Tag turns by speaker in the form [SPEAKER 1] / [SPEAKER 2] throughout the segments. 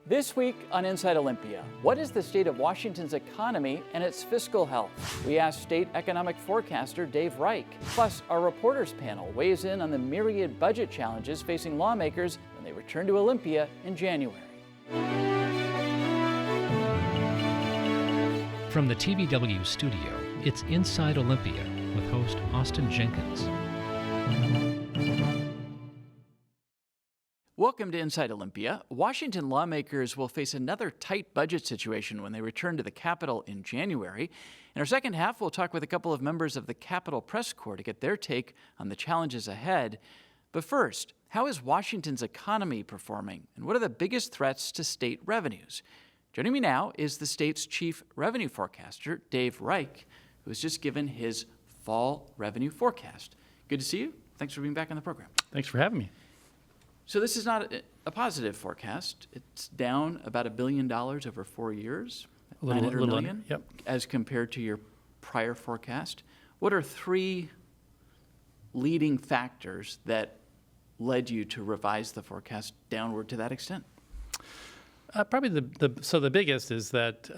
[SPEAKER 1] This week on Inside Olympia, what is the state of Washington's economy and its fiscal health? We asked state economic forecaster Dave Reich. Plus, our reporters panel weighs in on the myriad budget challenges facing lawmakers when they return to Olympia in January.
[SPEAKER 2] From the TVW studio, it's Inside Olympia with host Austin Jenkins.
[SPEAKER 1] Welcome to Inside Olympia. Washington lawmakers will face another tight budget situation when they return to the Capitol in January. In our second half, we'll talk with a couple of members of the Capitol Press Corps to get their take on the challenges ahead. But first, how is Washington's economy performing, and what are the biggest threats to state revenues? Joining me now is the state's chief revenue forecaster, Dave Reich, who has just given his fall revenue forecast. Good to see you. Thanks for being back on the program.
[SPEAKER 3] Thanks for having me.
[SPEAKER 1] So this is not a positive forecast. It's down about $1 billion over 4 years, $900 million,
[SPEAKER 3] yep,
[SPEAKER 1] as compared to your prior forecast. What are three leading factors that led you to revise the forecast downward to that extent?
[SPEAKER 3] Probably the biggest is that,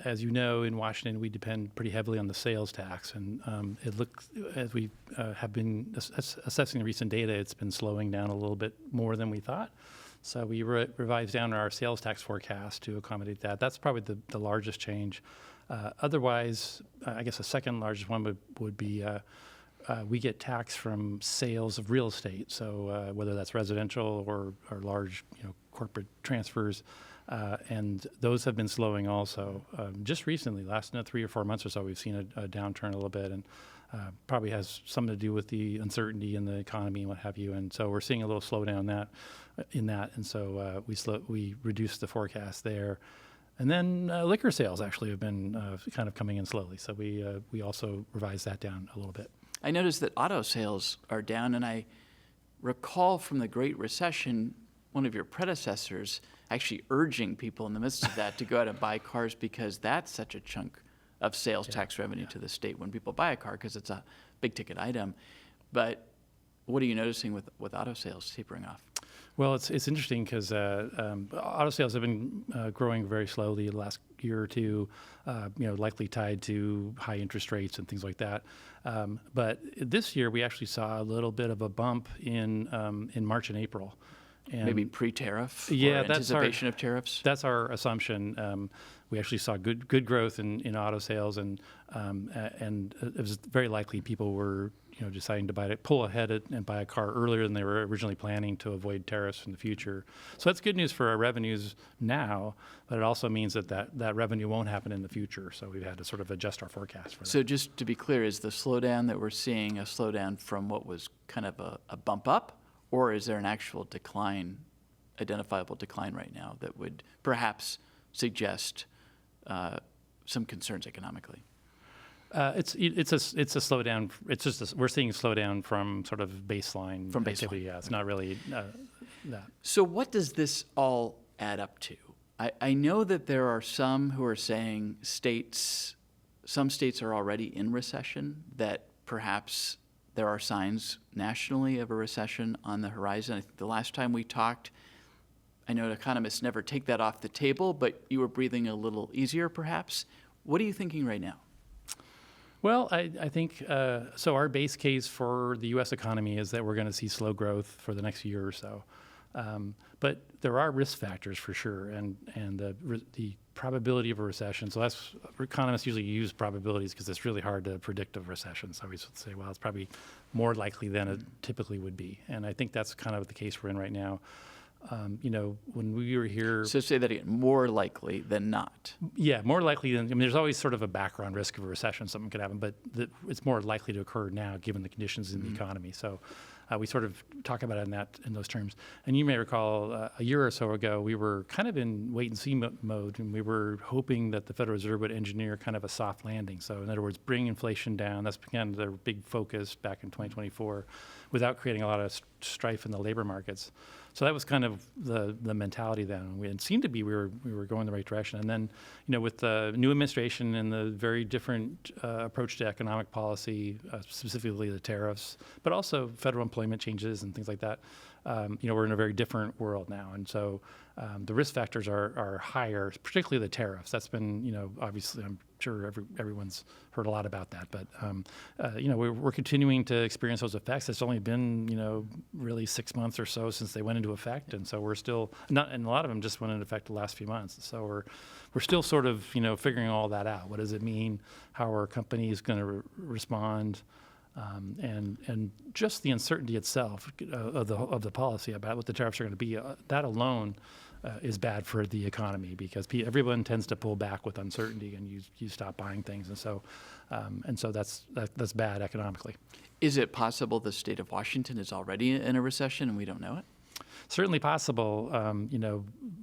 [SPEAKER 3] as you know, in Washington, we depend pretty heavily on the sales tax. And it looks, as we have been assessing the recent data, it's been slowing down a little bit more than we thought. So we revised down our sales tax forecast to accommodate that. That's probably the largest change. Otherwise, I guess the second largest one would be we get tax from sales of real estate. So whether that's residential or large, corporate transfers. And those have been slowing also. Just recently, last 3 or 4 months or so, we've seen a downturn a little bit, and probably has something to do with the uncertainty in the economy and what have you. And so we're seeing a little slowdown in that. And so we reduced the forecast there. And then liquor sales actually have been kind of coming in slowly. So we also revised that down a little bit.
[SPEAKER 1] I noticed that auto sales are down, and I recall from the Great Recession, one of your predecessors actually urging people in the midst of that to go out and buy cars because that's such a chunk of sales tax revenue to the state when people buy a car because it's a big ticket item. But what are you noticing with auto sales tapering off?
[SPEAKER 3] Well, it's interesting because auto sales have been growing very slowly the last year or two, likely tied to high interest rates and things like that. But this year we actually saw a little bit of a bump in March and April. And
[SPEAKER 1] maybe pre-tariff or anticipation of tariffs?
[SPEAKER 3] That's our assumption. We actually saw good growth in auto sales, and it was very likely people were deciding to pull ahead and buy a car earlier than they were originally planning to avoid tariffs in the future. So that's good news for our revenues now, but it also means that revenue won't happen in the future. So we've had to sort of adjust our forecast for that.
[SPEAKER 1] So just to be clear, is the slowdown that we're seeing a slowdown from what was kind of a bump up? Or is there an actual decline, identifiable decline right now that would perhaps suggest some concerns economically?
[SPEAKER 3] It's a slowdown. It's just we're seeing a slowdown from sort of baseline activity. Yeah, it's not really that.
[SPEAKER 1] So what does this all add up to? I know that there are some who are saying some states are already in recession, that perhaps there are signs nationally of a recession on the horizon. I think the last time we talked, I know economists never take that off the table, but you were breathing a little easier perhaps. What are you thinking right now?
[SPEAKER 3] Well, I think, so our base case for the U.S. economy is that we're going to see slow growth for the next year or so. But there are risk factors for sure, and the probability of a recession. So economists usually use probabilities because it's really hard to predict a recession. So we say, well, it's probably more likely than it typically would be. And I think that's kind of the case we're in right now. When we were here...
[SPEAKER 1] So say that again, more likely than not.
[SPEAKER 3] Yeah, more likely than... there's always sort of a background risk of a recession, something could happen, but it's more likely to occur now given the conditions in the economy. So we sort of talk about it in those terms. And you may recall a year or so ago, we were kind of in wait-and-see mode, and we were hoping that the Federal Reserve would engineer kind of a soft landing. So in other words, bring inflation down. That's kind of their big focus back in 2024, without creating a lot of strife in the labor markets. So that was kind of the mentality then. It seemed to be we were going the right direction. And then, with the new administration and the very different approach to economic policy, specifically the tariffs, but also federal employment changes and things like that, we're in a very different world now. And so the risk factors are higher, particularly the tariffs. That's been, obviously, I'm sure everyone's heard a lot about that. But, we're continuing to experience those effects. It's only been, really 6 months or so since they went into effect. And so we're still not, and a lot of them just went into effect the last few months. So we're still sort of, figuring all that out. What does it mean? How are companies going to respond? And just the uncertainty itself of the policy about what the tariffs are going to be, that alone is bad for the economy because everyone tends to pull back with uncertainty, and you stop buying things, and so that's bad economically.
[SPEAKER 1] Is it possible the state of Washington is already in a recession and we don't know it?
[SPEAKER 3] Certainly possible.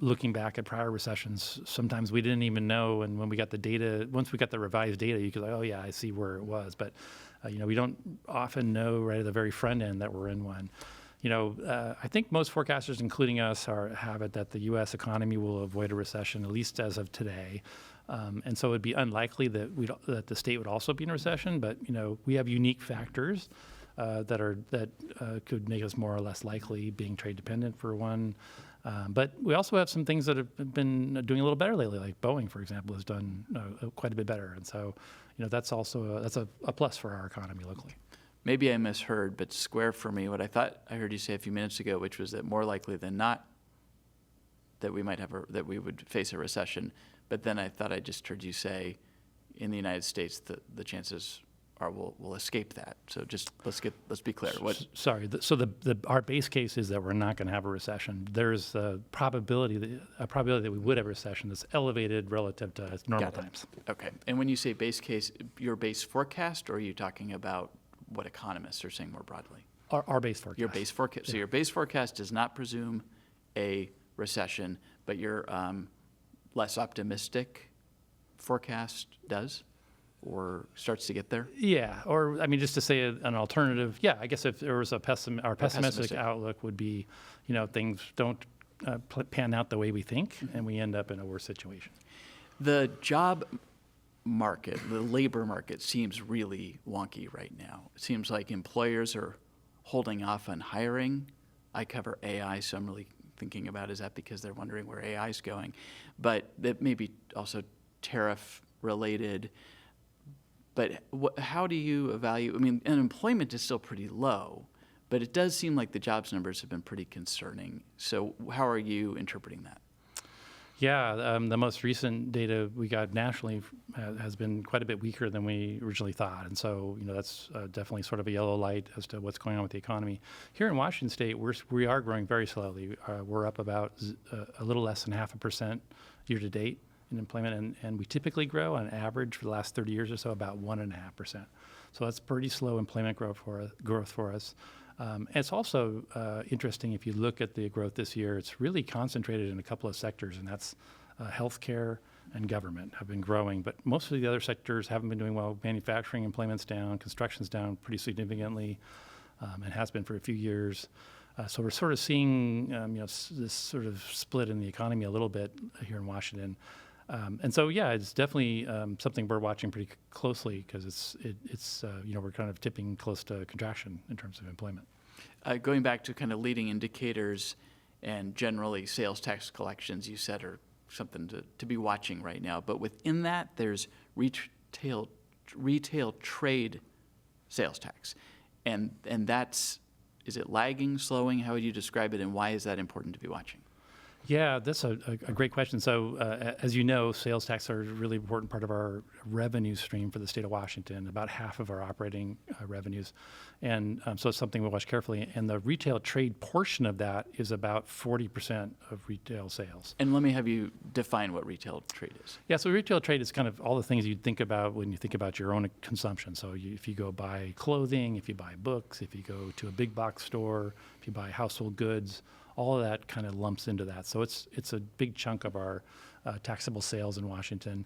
[SPEAKER 3] Looking back at prior recessions, sometimes we didn't even know, and when we got the data, once we got the revised data, you could oh yeah, I see where it was, but we don't often know right at the very front end that we're in one. I think most forecasters, including us, have it that the U.S. economy will avoid a recession, at least as of today. And so it would be unlikely that the state would also be in a recession. But we have unique factors that could make us more or less likely, being trade dependent for one. But we also have some things that have been doing a little better lately, like Boeing, for example, has done quite a bit better. And so that's also that's a plus for our economy locally.
[SPEAKER 1] Maybe I misheard, but square for me what I thought I heard you say a few minutes ago, which was that more likely than not that we would face a recession. But then I thought I just heard you say, in the United States, the chances are we'll escape that. So just let's be clear.
[SPEAKER 3] Sorry. So our base case is that we're not going to have a recession. There's a probability that we would have a recession that's elevated relative to normal times.
[SPEAKER 1] Okay. And when you say base case, your base forecast, or are you talking about what economists are saying more broadly?
[SPEAKER 3] Our base forecast.
[SPEAKER 1] Your base forecast. So your base forecast does not presume a recession, but your less optimistic forecast does, or starts to get there?
[SPEAKER 3] Yeah, or just to say an alternative. Yeah, I guess if there was our pessimistic outlook would be, things don't pan out the way we think, and we end up in a worse situation.
[SPEAKER 1] The job market, the labor market, seems really wonky right now. It seems like employers are holding off on hiring. I cover AI, so I'm really thinking about, is that because they're wondering where AI is going? But that may be also tariff related. But how do you evaluate? Unemployment is still pretty low, but it does seem like the jobs numbers have been pretty concerning. So how are you interpreting that?
[SPEAKER 3] Yeah, the most recent data we got nationally has been quite a bit weaker than we originally thought. And so, that's definitely sort of a yellow light as to what's going on with the economy. Here in Washington State, we are growing very slowly. We're up about a little less than 0.5% year to date in employment, and we typically grow on average for the last 30 years or so about 1.5%. So that's pretty slow employment growth for us. It's also interesting if you look at the growth this year. It's really concentrated in a couple of sectors, and that's healthcare and government have been growing, but most of the other sectors haven't been doing well. Manufacturing employment's down, construction's down pretty significantly, and has been for a few years. So we're sort of seeing this sort of split in the economy a little bit here in Washington. And so, yeah, it's definitely something we're watching pretty closely because it's we're kind of tipping close to contraction in terms of employment.
[SPEAKER 1] Going back to kind of leading indicators and generally sales tax collections, you said are something to be watching right now. But within that, there's retail trade sales tax, and is it lagging, slowing? How would you describe it, and why is that important to be watching?
[SPEAKER 3] Yeah, that's a great question. So, as you know, sales tax are a really important part of our revenue stream for the state of Washington, about half of our operating revenues. And so it's something we watch carefully. And the retail trade portion of that is about 40% of retail sales.
[SPEAKER 1] And let me have you define what retail trade is.
[SPEAKER 3] Yeah, so retail trade is kind of all the things you'd think about when you think about your own consumption. So if you go buy clothing, if you buy books, if you go to a big box store, if you buy household goods, all of that kind of lumps into that. So it's a big chunk of our taxable sales in Washington.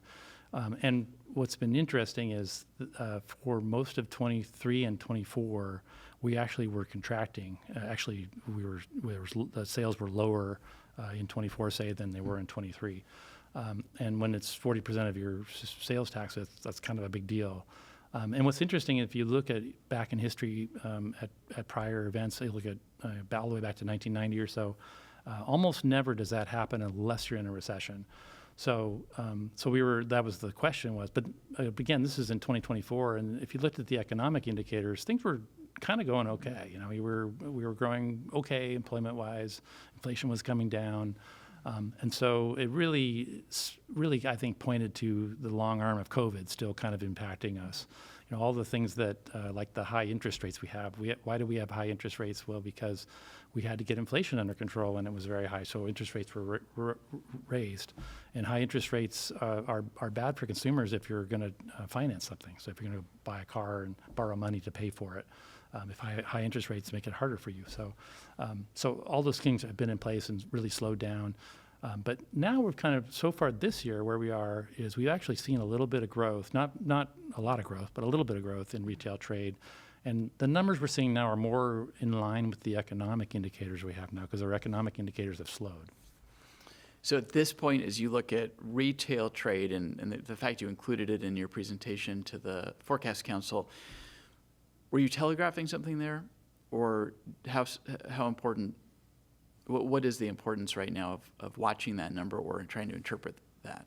[SPEAKER 3] And what's been interesting is for most of 23 and 24, we actually were contracting. The sales were lower in 24, say, than they were in 23. And when it's 40% of your sales tax, that's kind of a big deal. And what's interesting, if you look at back in history at prior events, you look at all the way back to 1990 or so, almost never does that happen unless you're in a recession. So that was the question was, but again, this is in 2024, and if you looked at the economic indicators, things were kind of going okay. We were growing okay employment-wise, inflation was coming down, and so it really, I think, pointed to the long arm of COVID still kind of impacting us. All the things that, like the high interest rates we have. Why do we have high interest rates? Well, because we had to get inflation under control when it was very high, so interest rates were raised. And high interest rates are bad for consumers if you're going to finance something. So if you're going to buy a car and borrow money to pay for it, if high interest rates make it harder for you. So all those things have been in place and really slowed down. But now we're kind of, so far this year, where we are is we've actually seen a little bit of growth, not a lot of growth, but a little bit of growth in retail trade. And the numbers we're seeing now are more in line with the economic indicators we have now, because our economic indicators have slowed.
[SPEAKER 1] So at this point, as you look at retail trade and the fact you included it in your presentation to the Forecast Council, were you telegraphing something there? Or how important, what is the importance right now of watching that number or trying to interpret that?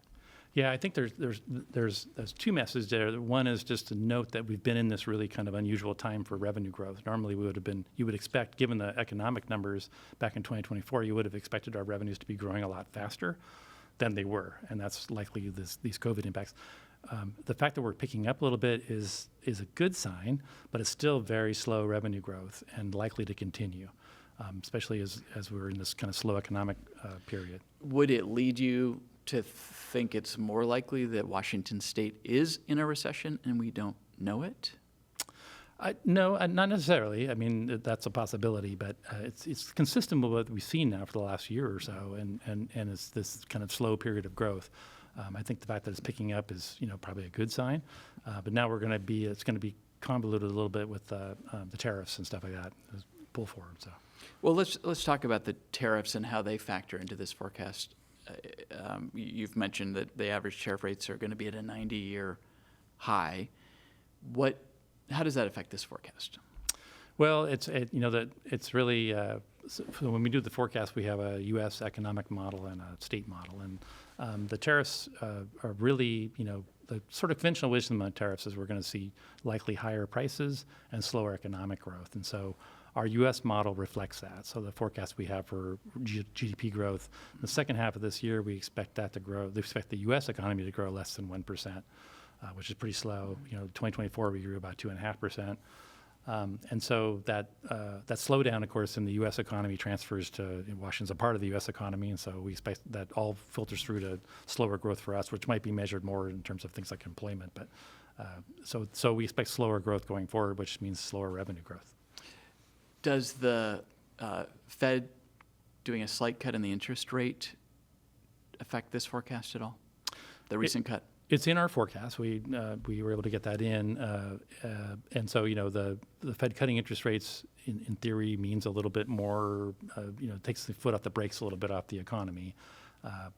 [SPEAKER 3] Yeah, I think there's two messages there. One is just to note that we've been in this really kind of unusual time for revenue growth. Normally you would expect, given the economic numbers back in 2024, you would have expected our revenues to be growing a lot faster than they were, and that's likely these COVID impacts. The fact that we're picking up a little bit is a good sign, but it's still very slow revenue growth and likely to continue, especially as we're in this kind of slow economic period.
[SPEAKER 1] Would it lead you to think it's more likely that Washington State is in a recession and we don't know it?
[SPEAKER 3] No, not necessarily. I mean, that's a possibility, but it's consistent with what we've seen now for the last year or so, and it's this kind of slow period of growth. I think the fact that it's picking up is, probably a good sign. But now it's going to be convoluted a little bit with the tariffs and stuff like that, pull forward. So,
[SPEAKER 1] well, let's talk about the tariffs and how they factor into this forecast. You've mentioned that the average tariff rates are going to be at a 90-year high. How does that affect this forecast?
[SPEAKER 3] Well, it's really so when we do the forecast, we have a U.S. economic model and a state model, and the tariffs are really, the sort of conventional wisdom on tariffs is we're going to see likely higher prices and slower economic growth, and so our U.S. model reflects that. So the forecast we have for GDP growth, in the second half of this year, we expect that to grow. We expect the U.S. economy to grow less than 1%, which is pretty slow. 2024 we grew about 2.5%. And so that slowdown, of course, in the U.S. economy transfers to Washington's a part of the U.S. economy, and so we expect that all filters through to slower growth for us, which might be measured more in terms of things like employment. But so we expect slower growth going forward, which means slower revenue growth.
[SPEAKER 1] Does the Fed doing a slight cut in the interest rate affect this forecast at all? The recent cut?
[SPEAKER 3] It's in our forecast. We were able to get that in, and so the Fed cutting interest rates in theory means a little bit more. Takes the foot off the brakes a little bit off the economy,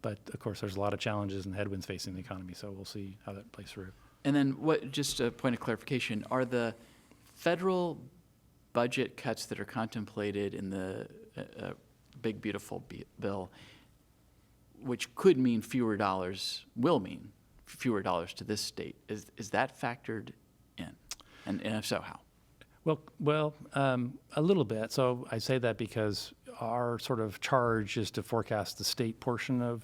[SPEAKER 3] but of course there's a lot of challenges and headwinds facing the economy. So we'll see how that plays through.
[SPEAKER 1] And then, just a point of clarification: are the federal budget cuts that are contemplated in the Big Beautiful Bill, which could mean fewer dollars, will mean fewer dollars to this state, is that factored in? And if so, how?
[SPEAKER 3] Well, a little bit. So I say that because our sort of charge is to forecast the state portion of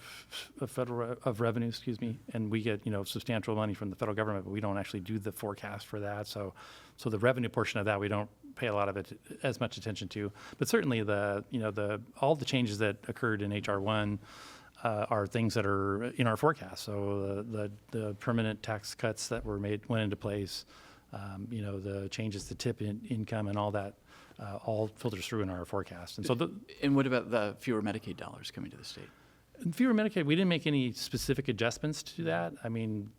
[SPEAKER 3] federal revenue, and we get substantial money from the federal government, but we don't actually do the forecast for that. So the revenue portion of that we don't pay a lot of it as much attention to. But certainly all the changes that occurred in HR 1 are things that are in our forecast. So the permanent tax cuts that went into place, the changes to tip income and all that, all filters through in our forecast. And so,
[SPEAKER 1] and what about the fewer Medicaid dollars coming to the state?
[SPEAKER 3] In fewer Medicaid, we didn't make any specific adjustments to that. I mean,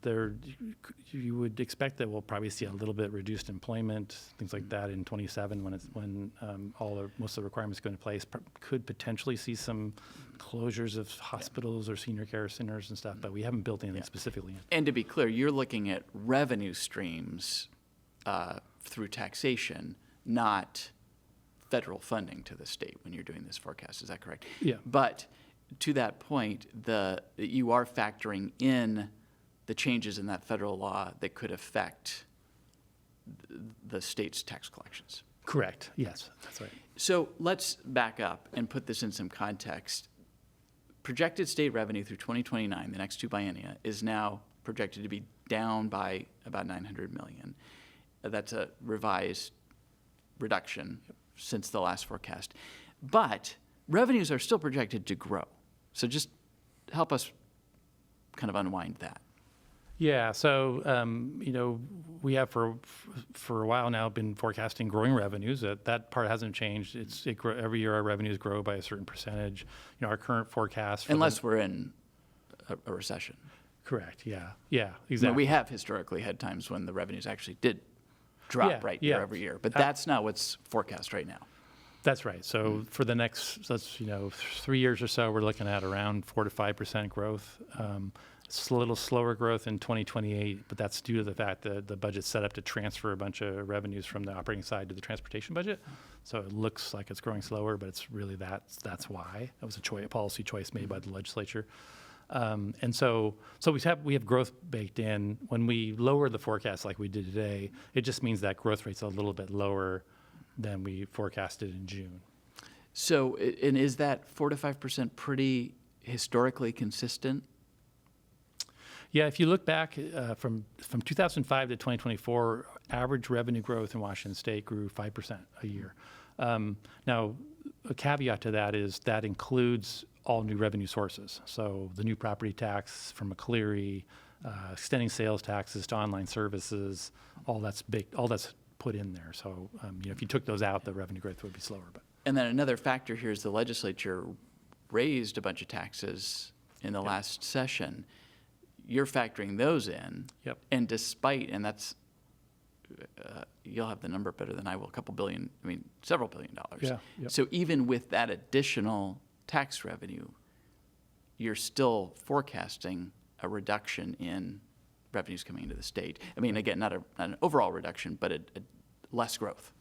[SPEAKER 3] you would expect that we'll probably see a little bit reduced employment, things like that in 27 when most of the requirements go into place. Could potentially see some closures of hospitals or senior care centers and stuff, but we haven't built anything specifically in.
[SPEAKER 1] And to be clear, you're looking at revenue streams through taxation, not federal funding to the state when you're doing this forecast. Is that correct?
[SPEAKER 3] Yeah.
[SPEAKER 1] But to that point, you are factoring in the changes in that federal law that could affect the state's tax collections.
[SPEAKER 3] Correct. Yes, that's right.
[SPEAKER 1] So let's back up and put this in some context. Projected state revenue through 2029, the next two biennia, is now projected to be down by about $900 million. That's a revised reduction since the last forecast. But revenues are still projected to grow. So just help us kind of unwind that.
[SPEAKER 3] Yeah, so we have for a while now been forecasting growing revenues. That part hasn't changed. Every year our revenues grow by a certain percentage. Our current forecast,
[SPEAKER 1] unless we're in a recession.
[SPEAKER 3] Correct. Yeah, exactly.
[SPEAKER 1] We have historically had times when the revenues actually did drop year over year, but that's not what's forecast right now.
[SPEAKER 3] That's right. So for the next, 3 years or so, we're looking at around 4 to 5% growth. It's a little slower growth in 2028, but that's due to the fact that the budget's set up to transfer a bunch of revenues from the operating side to the transportation budget. So it looks like it's growing slower, but it's really that's why. That was a policy choice made by the legislature. And so we have growth baked in. When we lower the forecast like we did today, it just means that growth rate's a little bit lower than we forecasted in June.
[SPEAKER 1] So, and is that 4 to 5% pretty historically consistent?
[SPEAKER 3] Yeah, if you look back from 2005 to 2024, average revenue growth in Washington State grew 5% a year. Now, a caveat to that is that includes all new revenue sources. So the new property tax from McCleary, extending sales taxes to online services, all that's put in there. So if you took those out, the revenue growth would be slower. But
[SPEAKER 1] and then another factor here is the legislature raised a bunch of taxes in the last session. You're factoring those in.
[SPEAKER 3] Yep.
[SPEAKER 1] And that's you'll have the number better than I will, several billion dollars.
[SPEAKER 3] Yeah. Yep.
[SPEAKER 1] So even with that additional tax revenue, you're still forecasting a reduction in revenues coming into the state. Again, not an overall reduction, but a less growth.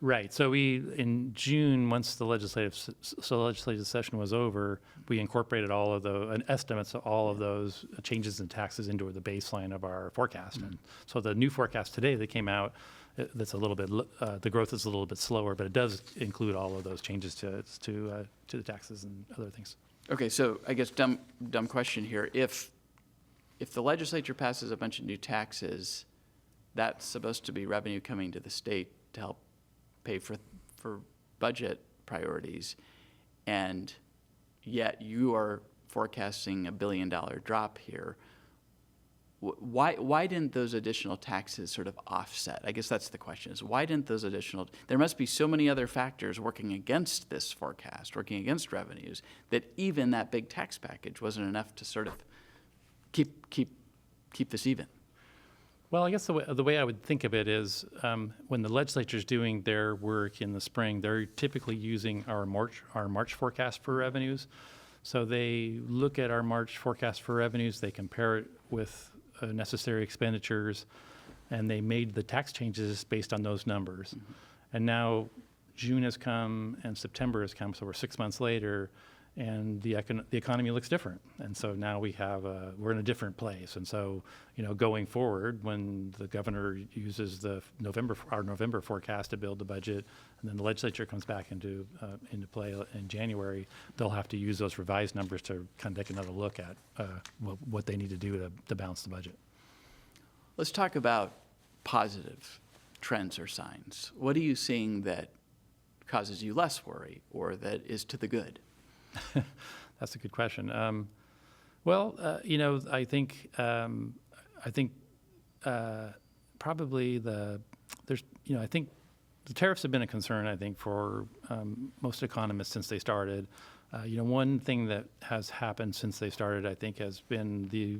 [SPEAKER 3] Right. So in June, once the legislative session was over, we incorporated all of estimates of all of those changes in taxes into the baseline of our forecast. Mm-hmm. And so the new forecast today that came out, that's a little bit the growth is a little bit slower, but it does include all of those changes to the taxes and other things.
[SPEAKER 1] Okay. So I guess dumb question here. If the legislature passes a bunch of new taxes, that's supposed to be revenue coming to the state to help pay for budget priorities, and yet you are forecasting $1 billion drop here. Why didn't those additional taxes sort of offset? I guess that's the question, is why didn't those there must be so many other factors working against this forecast, working against revenues, that even that big tax package wasn't enough to sort of keep this even.
[SPEAKER 3] Well, I guess the way I would think of it is when the legislature is doing their work in the spring, they're typically using our March forecast for revenues. So they look at our March forecast for revenues, they compare it with necessary expenditures, and they made the tax changes based on those numbers. Mm-hmm. And now June has come and September has come, so we're 6 months later, and the economy looks different. And so now we're in a different place. And so, going forward, when the governor uses our November forecast to build the budget, and then the legislature comes back into play in January, they'll have to use those revised numbers to kind of take another look at what they need to do to balance the budget.
[SPEAKER 1] Let's talk about positive trends or signs. What are you seeing that causes you less worry or that is to the good?
[SPEAKER 3] That's a good question. I think probably I think the tariffs have been a concern, I think, for most economists since they started. One thing that has happened since they started, I think, has been the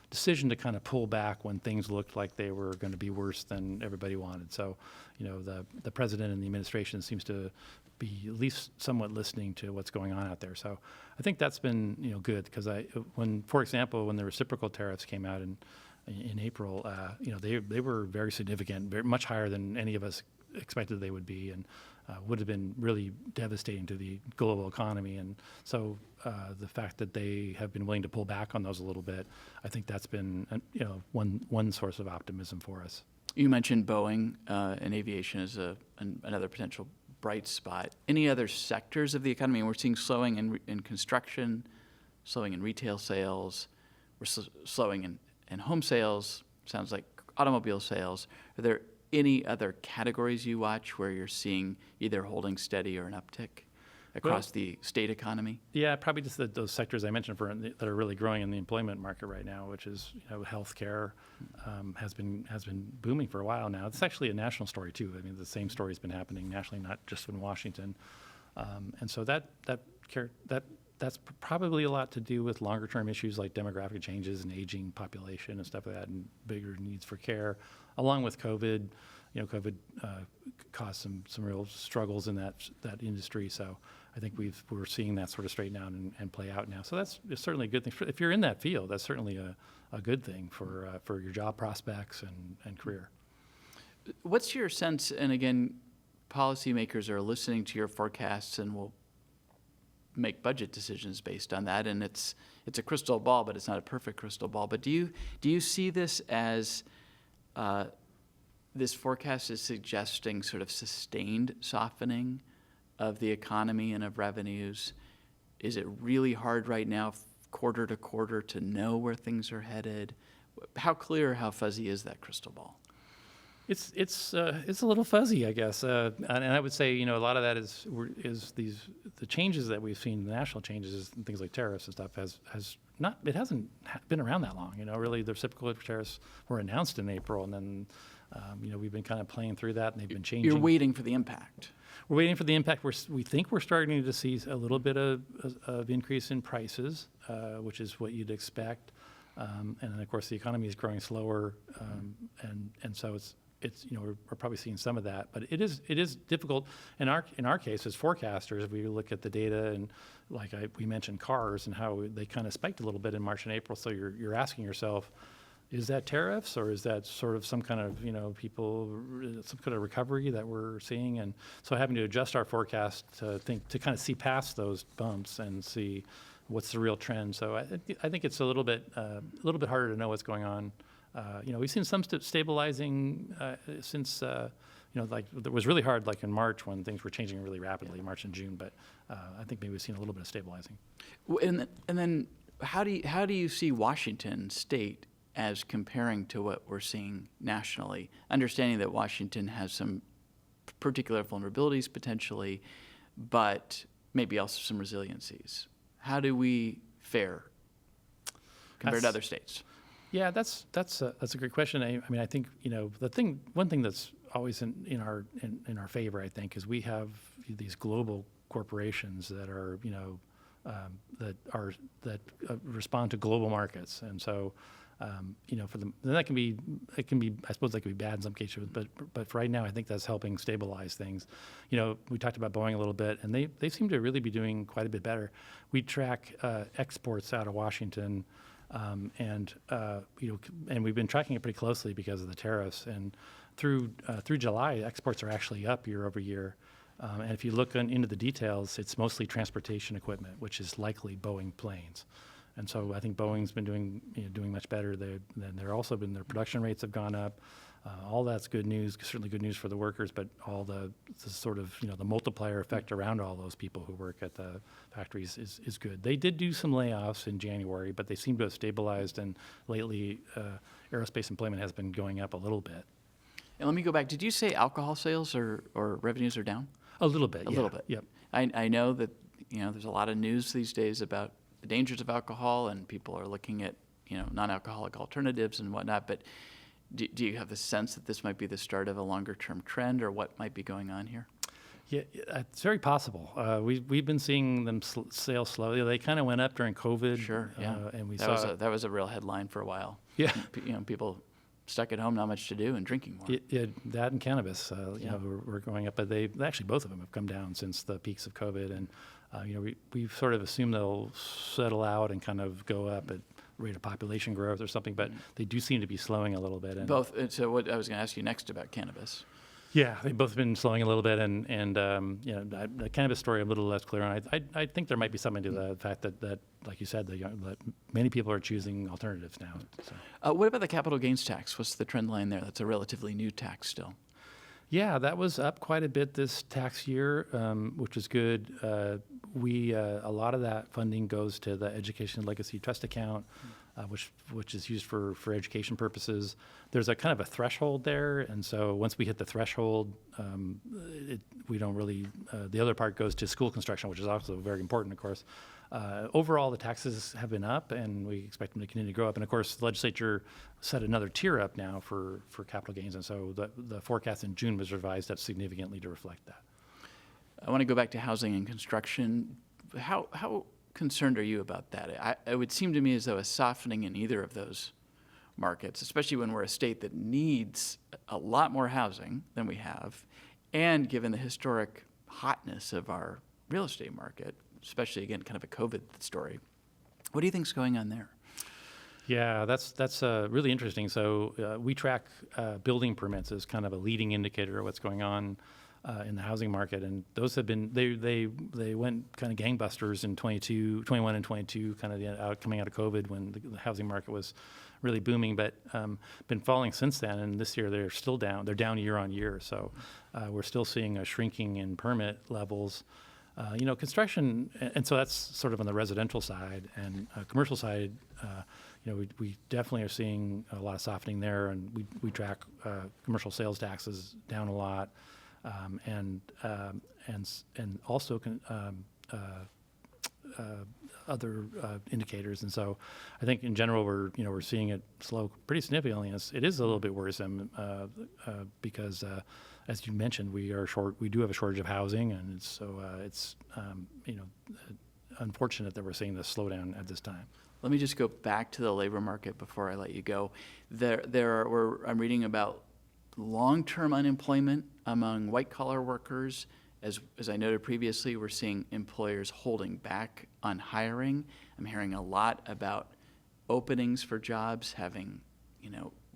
[SPEAKER 3] decision to kind of pull back when things looked like they were going to be worse than everybody wanted. So, the president and the administration seems to be at least somewhat listening to what's going on out there. So I think that's been, good, because for example, when the reciprocal tariffs came out in April, they were very significant, very much higher than any of us expected they would be, and would have been really devastating to the global economy. And so the fact that they have been willing to pull back on those a little bit, I think that's been one source of optimism for us.
[SPEAKER 1] You mentioned Boeing and aviation as another potential bright spot. Any other sectors of the economy? We're seeing slowing in construction, slowing in retail sales, we're slowing in home sales, sounds like automobile sales. Are there any other categories you watch where you're seeing either holding steady or an uptick across the state economy? Yeah,
[SPEAKER 3] probably just those sectors I mentioned that are really growing in the employment market right now, which is healthcare has been booming for a while now. It's actually a national story too. I mean, the same story has been happening nationally, not just in Washington. And so that's probably a lot to do with longer term issues like demographic changes and aging population and stuff like that, and bigger needs for care, along with COVID. COVID caused some real struggles in that industry. So I think we're seeing that sort of straighten out and play out now. So that's certainly a good thing. If you're in that field, that's certainly a good thing for your job prospects and career.
[SPEAKER 1] What's your sense, and again, policymakers are listening to your forecasts and will make budget decisions based on that, and it's a crystal ball, but it's not a perfect crystal ball. But do you see this as this forecast is suggesting sort of sustained softening of the economy and of revenues? Is it really hard right now, quarter to quarter, to know where things are headed? How clear, how fuzzy is that crystal ball?
[SPEAKER 3] It's a little fuzzy, I guess, and I would say a lot of that is the changes that we've seen, the national changes and things like tariffs and stuff hasn't been around that long. Really, the reciprocal tariffs were announced in April, and then we've been kind of playing through that, and they've been changing.
[SPEAKER 1] You're waiting for the impact.
[SPEAKER 3] We're waiting for the impact. We think we're starting to see a little bit of increase in prices, which is what you'd expect, and then of course the economy is growing slower, and so it's we're probably seeing some of that, but it is difficult in our case as forecasters. If we look at the data, and we mentioned cars and how they kind of spiked a little bit in March and April, so you're asking yourself, is that tariffs, or is that sort of some kind of some kind of recovery that we're seeing? And so having to adjust our forecast to kind of see past those bumps and see what's the real trend. So I think it's a little bit harder to know what's going on. We've seen some stabilizing since, it was really hard in March when things were changing really rapidly, March and June, but I think maybe we've seen a little bit of stabilizing.
[SPEAKER 1] And then how do you see Washington State as comparing to what we're seeing nationally, understanding that Washington has some particular vulnerabilities potentially, but maybe also some resiliencies? How do we fare compared to other states?
[SPEAKER 3] Yeah, that's a great question. I think one thing that's always in our favor, I think, is we have these global corporations that are that respond to global markets, and so for them, then it can be I suppose that could be bad in some cases, but for right now I think that's helping stabilize things. We talked about Boeing a little bit, and they seem to really be doing quite a bit better. We track exports out of Washington. And we've been tracking it pretty closely because of the tariffs. And through July, exports are actually up year over year. And if you look into the details, it's mostly transportation equipment, which is likely Boeing planes. And so I think Boeing's been doing much better. Their production rates have gone up. All that's good news, certainly good news for the workers, but all the sort of, the multiplier effect around all those people who work at the factories is good. They did do some layoffs in January, but they seem to have stabilized, and lately aerospace employment has been going up a little bit.
[SPEAKER 1] And let me go back. Did you say alcohol sales or revenues are down?
[SPEAKER 3] A little bit,
[SPEAKER 1] A little bit.
[SPEAKER 3] Yep.
[SPEAKER 1] I know that, there's a lot of news these days about the dangers of alcohol, and people are looking at, non-alcoholic alternatives and whatnot, but do you have the sense that this might be the start of a longer-term trend, or what might be going on here?
[SPEAKER 3] Yeah, it's very possible. We've been seeing them sail slowly. They kind of went up during COVID.
[SPEAKER 1] Sure, yeah.
[SPEAKER 3] And we
[SPEAKER 1] That was a real headline for a while.
[SPEAKER 3] Yeah.
[SPEAKER 1] People stuck at home, not much to do, and drinking more.
[SPEAKER 3] That and cannabis, we're going up, but they actually both of them have come down since the peaks of COVID, and we've sort of assumed they'll settle out and kind of go up at rate of population growth or something, but they do seem to be slowing a little bit. And
[SPEAKER 1] Both. So what I was going to ask you next about cannabis.
[SPEAKER 3] yeah, they've both been slowing a little bit, and the cannabis story I'm a little less clear on. I think there might be something to the fact that like you said, that many people are choosing alternatives now. So.
[SPEAKER 1] What about the capital gains tax? What's the trend line there? That's a relatively new tax still.
[SPEAKER 3] Yeah, that was up quite a bit this tax year, which is good. A lot of that funding goes to the Education Legacy Trust account, which is used for education purposes. There's a kind of a threshold there, and so once we hit the threshold, we don't really. The other part goes to school construction, which is also very important, of course. Overall, the taxes have been up, and we expect them to continue to grow up. And of course, the legislature set another tier up now for capital gains, and so the forecast in June was revised up significantly to reflect that.
[SPEAKER 1] I want to go back to housing and construction. How concerned are you about that? It would seem to me as though a softening in either of those markets, especially when we're a state that needs a lot more housing than we have, and given the historic hotness of our real estate market, especially, again, kind of a COVID story. What do you think's going on there?
[SPEAKER 3] Yeah, that's really interesting. So we track building permits as kind of a leading indicator of what's going on in the housing market, and those have been they went kind of gangbusters in 21 and 22, kind of coming out of COVID when the housing market was really booming, but been falling since then. And this year they're still down. They're down year on year. So we're still seeing a shrinking in permit levels. Construction, and so that's sort of on the residential side, and commercial side. We definitely are seeing a lot of softening there, and we track commercial sales taxes down a lot, and also other indicators. And so I think in general we're seeing it slow pretty significantly. It is a little bit worrisome because as you mentioned, we do have a shortage of housing, and it's unfortunate that we're seeing this slowdown at this time.
[SPEAKER 1] Let me just go back to the labor market before I let you go. I'm reading about long-term unemployment among white-collar workers. As I noted previously, we're seeing employers holding back on hiring. I'm hearing a lot about openings for jobs having,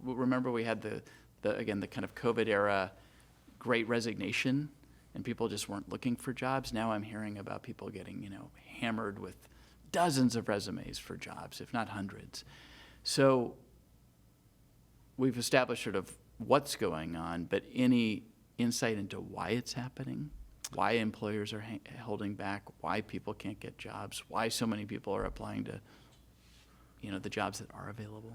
[SPEAKER 1] remember we had the kind of COVID era Great Resignation, and people just weren't looking for jobs. Now I'm hearing about people getting, hammered with dozens of resumes for jobs, if not hundreds. So we've established sort of what's going on, but any insight into why it's happening, why employers are holding back, why people can't get jobs, why so many people are applying to, the jobs that are available?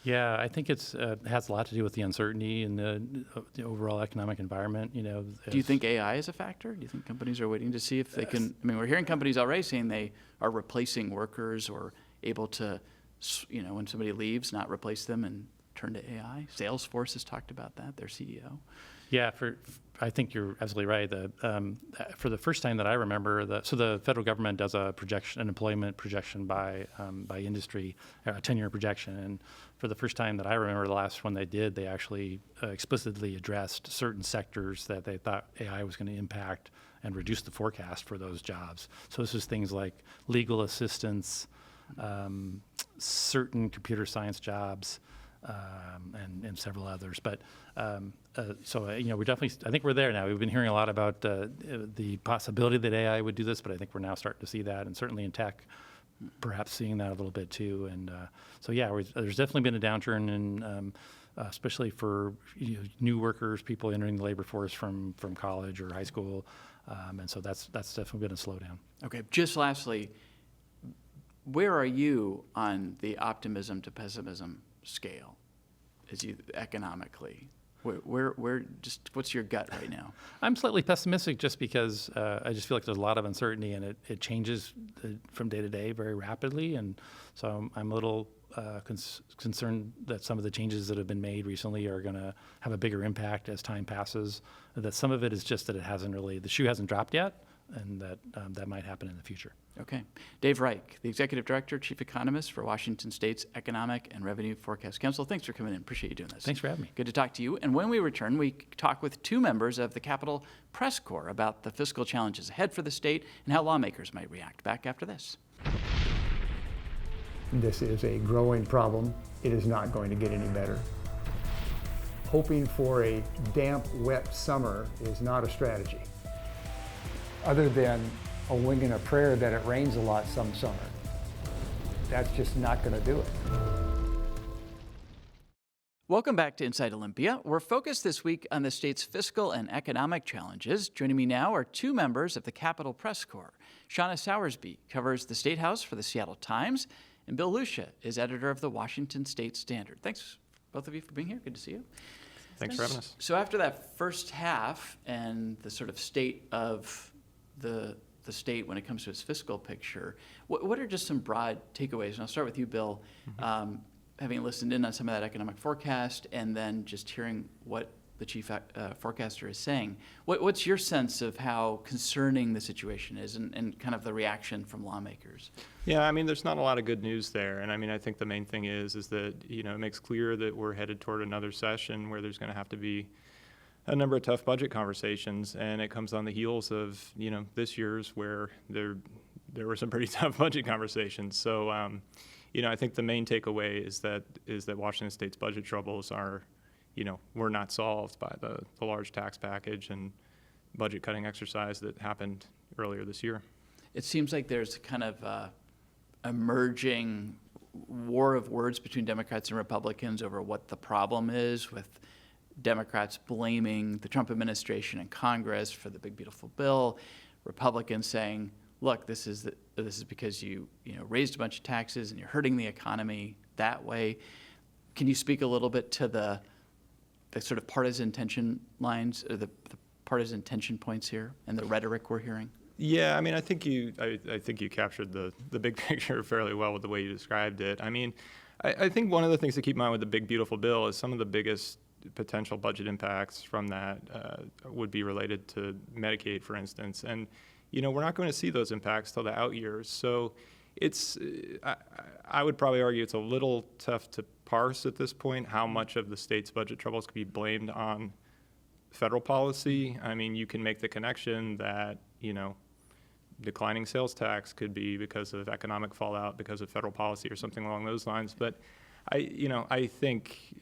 [SPEAKER 3] Yeah, I think it has a lot to do with the uncertainty in the overall economic environment.
[SPEAKER 1] Do you think AI is a factor? Do you think companies are waiting to see if they can? I mean, we're hearing companies already saying they are replacing workers or able to, when somebody leaves, not replace them and turn to AI. Salesforce has talked about that, their CEO.
[SPEAKER 3] Yeah, I think you're absolutely right. For the first time that I remember, the federal government does an employment projection by industry, a 10-year projection, and for the first time that I remember, the last one they did, they actually explicitly addressed certain sectors that they thought AI was going to impact and reduce the forecast for those jobs. So this is things like legal assistance, certain computer science jobs, and several others. But we're definitely, I think we're there now. We've been hearing a lot about the possibility that AI would do this, but I think we're now starting to see that, and certainly in tech, perhaps seeing that a little bit too. And there's definitely been a downturn in, especially for new workers, people entering the labor force from college or high school, and so that's definitely been a slowdown.
[SPEAKER 1] Okay, just lastly, where are you on the optimism to pessimism scale, economically? What's your gut right now?
[SPEAKER 3] I'm slightly pessimistic just because I just feel like there's a lot of uncertainty and it changes from day to day very rapidly. And so I'm a little concerned that some of the changes that have been made recently are going to have a bigger impact as time passes. That some of it is just that the shoe hasn't dropped yet, and that might happen in the future.
[SPEAKER 1] Okay. Dave Reich, the Executive Director, Chief Economist for Washington State's Economic and Revenue Forecast Council. Thanks for coming in. Appreciate you doing this.
[SPEAKER 3] Thanks for having me.
[SPEAKER 1] Good to talk to you. And when we return, we talk with two members of the Capitol Press Corps about the fiscal challenges ahead for the state and how lawmakers might react. Back after this.
[SPEAKER 4] This is a growing problem. It is not going to get any better. Hoping for a damp, wet summer is not a strategy, other than a wing and a prayer that it rains a lot some summer. That's just not going to do it.
[SPEAKER 1] Welcome back to Inside Olympia. We're focused this week on the state's fiscal and economic challenges. Joining me now are two members of the Capitol Press Corps. Shauna Sowersby covers the State House for the Seattle Times, and Bill Lucia is editor of the Washington State Standard. Thanks, both of you, for being here. Good to see you.
[SPEAKER 5] Thanks for having us.
[SPEAKER 1] So after that first half and the sort of state of the state when it comes to its fiscal picture, what are just some broad takeaways? And I'll start with you, Bill. Having listened in on some of that economic forecast and then just hearing what the chief forecaster is saying, what's your sense of how concerning the situation is and kind of the reaction from lawmakers?
[SPEAKER 5] Yeah, I mean, there's not a lot of good news there. And I mean, I think the main thing is that, it makes clear that we're headed toward another session where there's going to have to be a number of tough budget conversations. And it comes on the heels of, this year's where there were some pretty tough budget conversations. So, I think the main takeaway is that Washington State's budget troubles are, were not solved by the large tax package and budget cutting exercise that happened earlier this year.
[SPEAKER 1] It seems like there's kind of emerging war of words between Democrats and Republicans over what the problem is, with Democrats blaming the Trump administration and Congress for the big beautiful bill, Republicans saying, look, this is because you raised a bunch of taxes and you're hurting the economy that way. Can you speak a little bit to the sort of partisan tension lines, or the partisan tension points here and the rhetoric we're hearing?
[SPEAKER 5] Yeah, I mean, I think you captured the big picture fairly well with the way you described it. I mean, I think one of the things to keep in mind with the big beautiful bill is some of the biggest potential budget impacts from that would be related to Medicaid, for instance. And we're not going to see those impacts till the out years. So I would probably argue it's a little tough to parse at this point how much of the state's budget troubles could be blamed on federal policy. I mean, you can make the connection that, declining sales tax could be because of economic fallout, because of federal policy or something along those lines. But I think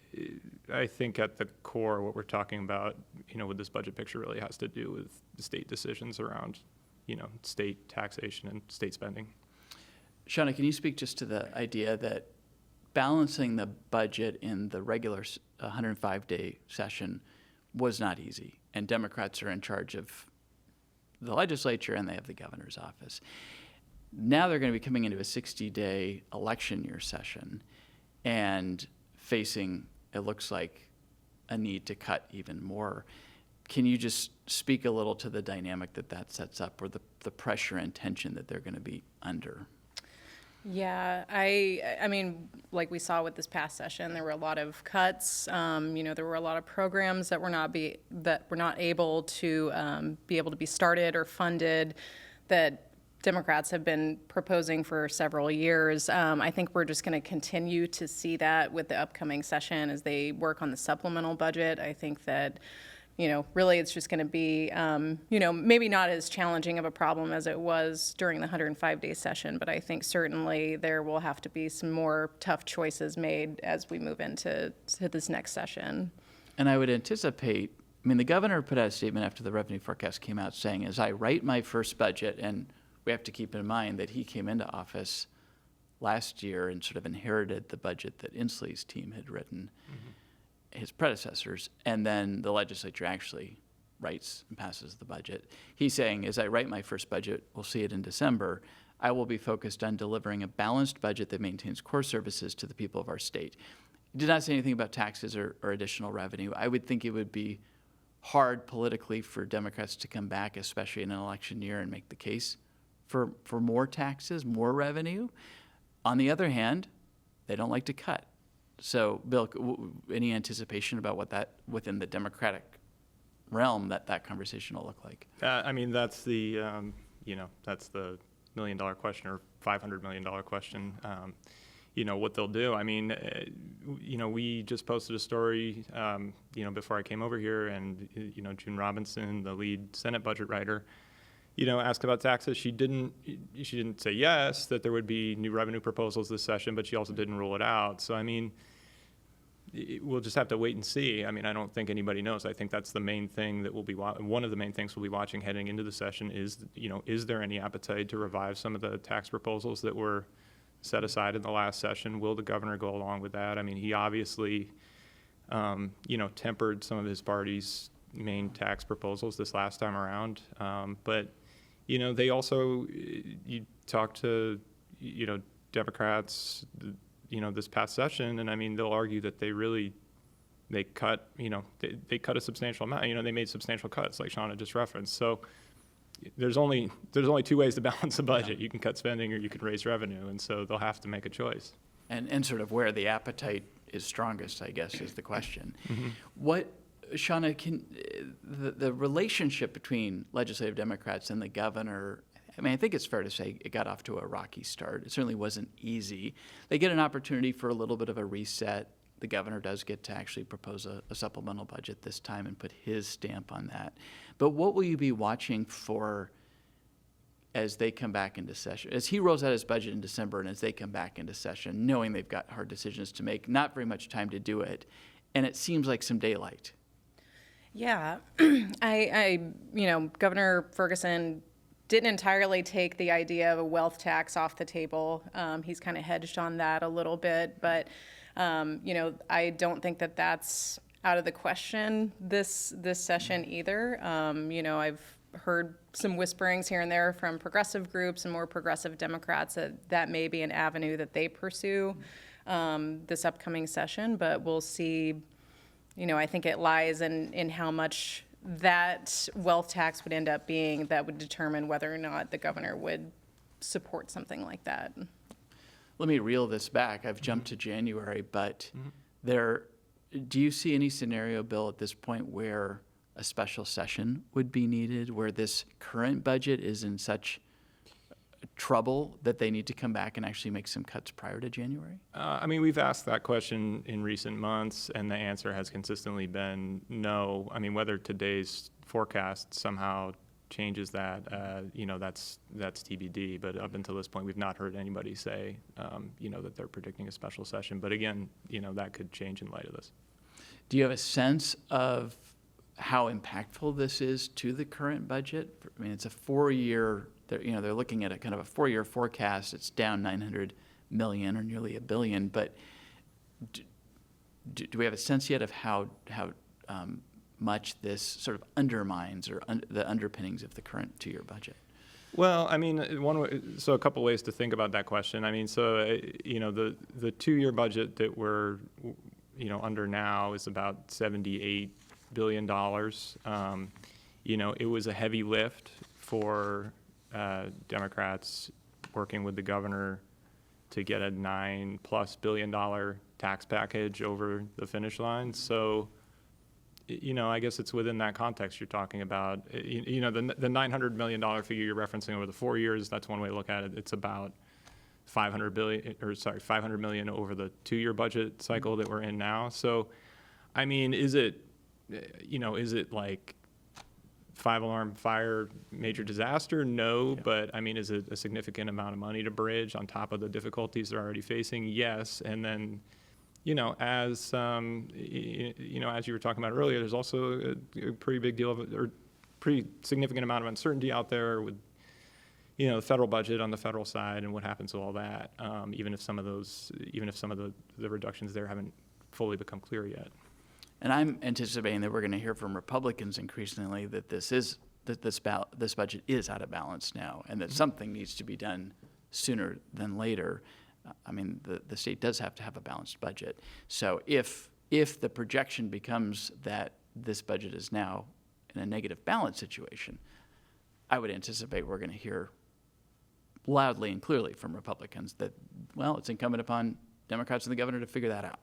[SPEAKER 5] at the core, what we're talking about, with this budget picture really has to do with the state decisions around state taxation and state spending.
[SPEAKER 1] Shauna, can you speak just to the idea that balancing the budget in the regular 105-day session was not easy, and Democrats are in charge of the legislature and they have the governor's office. Now they're going to be coming into a 60-day election year session and facing, it looks like, a need to cut even more. Can you just speak a little to the dynamic that sets up, or the pressure and tension that they're going to be under?
[SPEAKER 6] Yeah, I mean, like we saw with this past session, there were a lot of cuts. There were a lot of programs that were not able to be started or funded that Democrats have been proposing for several years. I think we're just going to continue to see that with the upcoming session as they work on the supplemental budget. I think that really it's just going to be, maybe not as challenging of a problem as it was during the 105-day session, but I think certainly there will have to be some more tough choices made as we move into this next session.
[SPEAKER 1] And I would anticipate, the governor put out a statement after the revenue forecast came out saying, as I write my first budget, and we have to keep in mind that he came into office last year and sort of inherited the budget that Inslee's team had written. Mm-hmm. His predecessors, and then the legislature actually writes and passes the budget. He's saying, as I write my first budget, we'll see it in December, I will be focused on delivering a balanced budget that maintains core services to the people of our state. did not say anything about taxes or additional revenue. I would think it would be hard politically for Democrats to come back, especially in an election year, and make the case for more taxes, more revenue. On the other hand, they don't like to cut. So, Bill, any anticipation about what that, within the Democratic realm, that conversation will look like?
[SPEAKER 5] I mean, that's the, that's the $1 million question or $500 million question. What they'll do. I mean, we just posted a story, before I came over here, and, June Robinson, the lead Senate budget writer, asked about taxes. She didn't say yes, that there would be new revenue proposals this session, but she also didn't rule it out. So, I mean, we'll just have to wait and see. I mean, I don't think anybody knows. I think that's the main thing that we'll be, one of the main things we'll be watching heading into the session is, is there any appetite to revive some of the tax proposals that were set aside in the last session? Will the governor go along with that? I mean, he obviously, tempered some of his party's main tax proposals this last time around. But, they also, you talk to, Democrats, this past session, and I mean, they'll argue that they cut, they cut a substantial amount. They made substantial cuts, like Shauna just referenced. So there's only two ways to balance a budget. You can cut spending or you can raise revenue, and so they'll have to make a choice.
[SPEAKER 1] And sort of where the appetite is strongest, I guess, is the question.
[SPEAKER 5] Mm-hmm.
[SPEAKER 1] What, Shauna, the relationship between legislative Democrats and the governor, I mean, I think it's fair to say it got off to a rocky start. It certainly wasn't easy. They get an opportunity for a little bit of a reset. The governor does get to actually propose a supplemental budget this time and put his stamp on that. But what will you be watching for as they come back into session, as he rolls out his budget in December and as they come back into session, knowing they've got hard decisions to make, not very much time to do it, and it seems like some daylight?
[SPEAKER 6] Yeah, Governor Ferguson didn't entirely take the idea of a wealth tax off the table. He's kind of hedged on that a little bit, but I don't think that that's out of the question this session either. I've heard some whisperings here and there from progressive groups and more progressive Democrats that may be an avenue that they pursue this upcoming session, but we'll see. I think it lies in how much that wealth tax would end up being that would determine whether or not the governor would support something like that.
[SPEAKER 1] Let me reel this back. I've jumped to January, but do you see any scenario, Bill, at this point where a special session would be needed, where this current budget is in such trouble that they need to come back and actually make some cuts prior to January?
[SPEAKER 5] I mean, we've asked that question in recent months, and the answer has consistently been no. I mean, whether today's forecast somehow changes that, that's TBD. But up until this point, we've not heard anybody say, that they're predicting a special session. But again, that could change in light of this.
[SPEAKER 1] Do you have a sense of how impactful this is to the current budget? I mean, it's a 4-year. They're looking at a kind of a 4-year forecast. It's down $900 million or nearly $1 billion. But do we have a sense yet of how much this sort of undermines or the underpinnings of the current 2-year budget?
[SPEAKER 5] Well, I mean, a couple ways to think about that question. I mean, the 2-year budget that we're under now is about $78 billion. It was a heavy lift for Democrats working with the governor to get a $9+ billion tax package over the finish line. So, I guess it's within that context you're talking about. The $900 million figure you're referencing over the 4 years, that's one way to look at it. It's about $500 million over the 2-year budget cycle that we're in now. So, I mean, is it like 5-alarm fire, major disaster? No, yeah. But I mean, is it a significant amount of money to bridge on top of the difficulties they're already facing? Yes. And then, as you were talking about earlier, there's also a pretty big deal or pretty significant amount of uncertainty out there with, the federal budget on the federal side and what happens to all that, even if some of the reductions there haven't fully become clear yet.
[SPEAKER 1] And I'm anticipating that we're going to hear from Republicans increasingly that this budget is out of balance now, and that something needs to be done sooner than later. I mean, the state does have to have a balanced budget. So if the projection becomes that this budget is now in a negative balance situation, I would anticipate we're going to hear loudly and clearly from Republicans that, well, it's incumbent upon Democrats and the governor to figure that out.